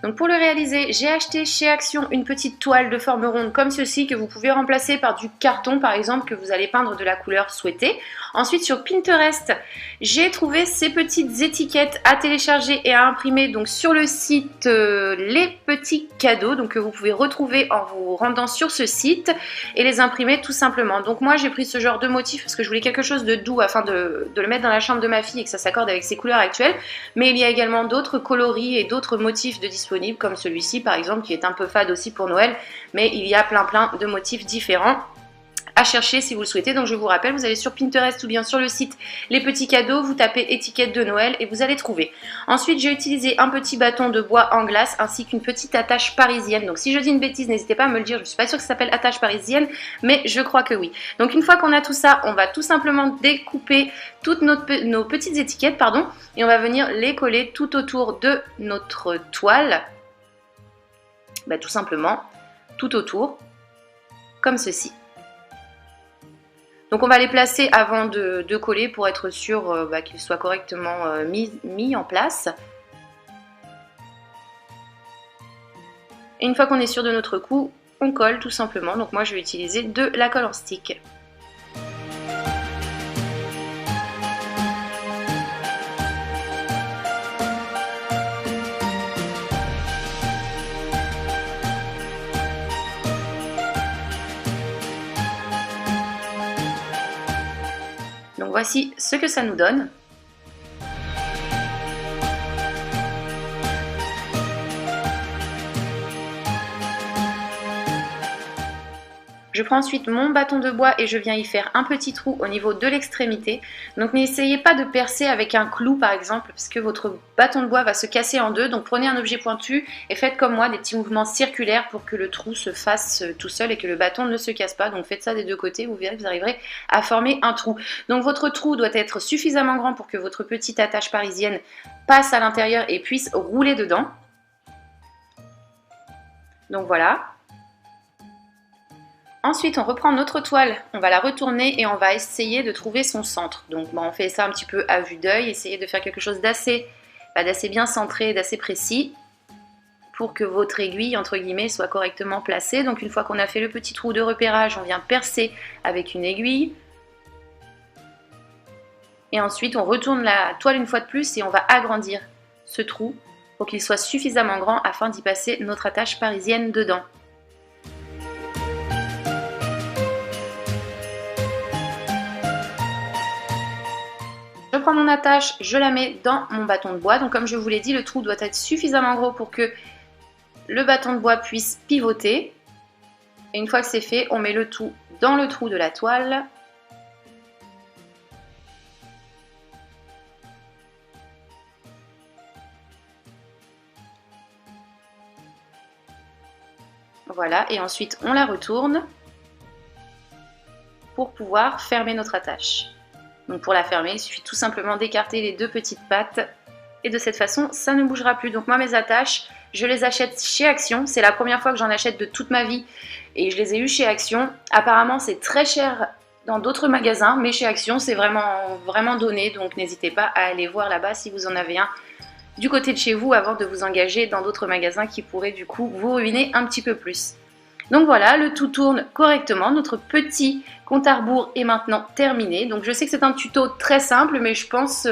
Donc pour le réaliser, j'ai acheté chez Action une petite toile de forme ronde comme ceci que vous pouvez remplacer par du carton par exemple que vous allez peindre de la couleur souhaitée. Ensuite sur Pinterest, j'ai trouvé ces petites étiquettes à télécharger et à imprimer donc sur le site Les Petits Cadeaux, donc que vous pouvez retrouver en vous rendant sur ce site et les imprimer tout simplement. Donc moi j'ai pris ce genre de motif parce que je voulais quelque chose de doux afin de le mettre dans la chambre de ma fille et que ça s'accorde avec ses couleurs actuelles, mais il y a également d'autres coloris et d'autres motifs disponibles comme celui-ci par exemple qui est un peu fade aussi pour Noël, mais il y a plein de motifs différents à chercher si vous le souhaitez. Donc je vous rappelle, vous allez sur Pinterest ou bien sur le site Les Petits Cadeaux, vous tapez étiquette de Noël et vous allez trouver. Ensuite j'ai utilisé un petit bâton de bois en glace ainsi qu'une petite attache parisienne. Donc si je dis une bêtise, n'hésitez pas à me le dire, je ne suis pas sûre que ça s'appelle attache parisienne, mais je crois que oui. Donc une fois qu'on a tout ça, on va tout simplement découper toutes nos petites étiquettes, et on va venir les coller tout autour de notre toile. Tout simplement, tout autour, comme ceci. Donc on va les placer avant de coller pour être sûr qu'ils soient correctement mis en place. Et une fois qu'on est sûr de notre coup, on colle tout simplement. Donc moi je vais utiliser de la colle en stick. Donc voici ce que ça nous donne. Je prends ensuite mon bâton de bois et je viens y faire un petit trou au niveau de l'extrémité. Donc n'essayez pas de percer avec un clou par exemple, parce que votre bâton de bois va se casser en deux. Donc prenez un objet pointu et faites comme moi des petits mouvements circulaires pour que le trou se fasse tout seul et que le bâton ne se casse pas. Donc faites ça des deux côtés, vous verrez que vous arriverez à former un trou. Donc votre trou doit être suffisamment grand pour que votre petite attache parisienne passe à l'intérieur et puisse rouler dedans. Donc voilà. Ensuite, on reprend notre toile, on va la retourner et on va essayer de trouver son centre. Donc on fait ça un petit peu à vue d'œil, essayez de faire quelque chose d'assez bien centré, d'assez précis pour que votre aiguille, entre guillemets, soit correctement placée. Donc une fois qu'on a fait le petit trou de repérage, on vient percer avec une aiguille. Et ensuite, on retourne la toile une fois de plus et on va agrandir ce trou pour qu'il soit suffisamment grand afin d'y passer notre attache parisienne dedans. Je prends mon attache, je la mets dans mon bâton de bois. Donc comme je vous l'ai dit, le trou doit être suffisamment gros pour que le bâton de bois puisse pivoter. Et une fois que c'est fait, on met le tout dans le trou de la toile. Voilà, et ensuite on la retourne pour pouvoir fermer notre attache. Donc pour la fermer, il suffit tout simplement d'écarter les deux petites pattes et de cette façon, ça ne bougera plus. Donc moi, mes attaches, je les achète chez Action. C'est la première fois que j'en achète de toute ma vie et je les ai eues chez Action. Apparemment, c'est très cher dans d'autres magasins, mais chez Action, c'est vraiment donné. Donc n'hésitez pas à aller voir là-bas si vous en avez un du côté de chez vous avant de vous engager dans d'autres magasins qui pourraient du coup vous ruiner un petit peu plus. Donc voilà, le tout tourne correctement, notre petit compte à rebours est maintenant terminé. Donc je sais que c'est un tuto très simple, mais je pense